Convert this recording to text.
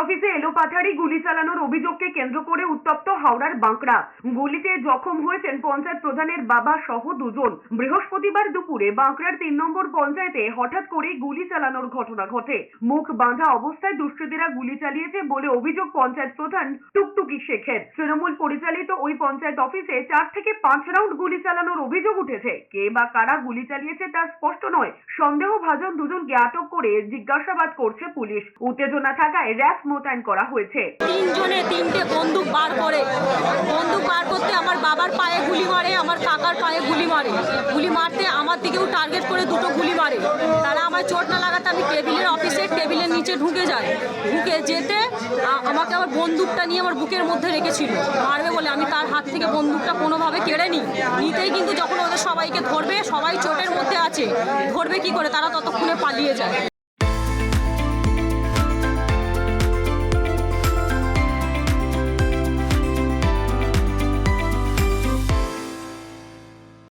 অফিসে এলোপাথারি গুলি চালানোর অভিযোগকে কেন্দ্র করে উত্তপ্ত হাওড়ার বাঁকড়া। গুলিতে জখম হয়েছেন পঞ্চায়েত প্রধানের বাবা সহ দুজন। বৃহস্পতিবার দুপুরে বাঁকড়ার 3 নম্বর পঞ্চায়েতে হঠাৎ করে গুলি চালানোর ঘটনা ঘটে। মুখ বাঁধা অবস্থায় দুষ্কৃতীরা গুলি চালিয়েছে বলে অভিযোগ পঞ্চায়েত প্রধান টুকটুকি শেখের। তৃণমূল পরিচালিত ওই পঞ্চায়েত অফিসে 4 থেকে 5 রাউন্ড গুলি চালানোর অভিযোগ উঠেছে। কে বা কারা গুলি চালিয়েছে তা স্পষ্ট নয়। সন্দেহভাজন দুজনকে আটক করে জিজ্ঞাসাবাদ করছে পুলিশ। উত্তেজনা থাকায় র্যাব মোতায়েন করা হয়েছে। 3 জনে 3টে বন্দুক বার করতে আমার বাবার পায়ে গুলি মারে, আমার কাকার পায়ে গুলি মারে। গুলি মারতে আমার দিকেও টার্গেট করে দুটো গুলি মারে। তারা আমার চোট না লাগাতে আমি টেবিলের নিচে ঢুকে যেতে আমাকে আবার বন্দুকটা নিয়ে আমার বুকের মধ্যে রেখেছিল মারবে বলে। আমি তার হাত থেকে বন্দুকটা কোনোভাবে কেড়ে নিতেই কিন্তু যখন ওদের সবাইকে ধরবে, সবাই চোটের মধ্যে আছে, ধরবে কি করে, তারা ততক্ষণে পালিয়ে যায়।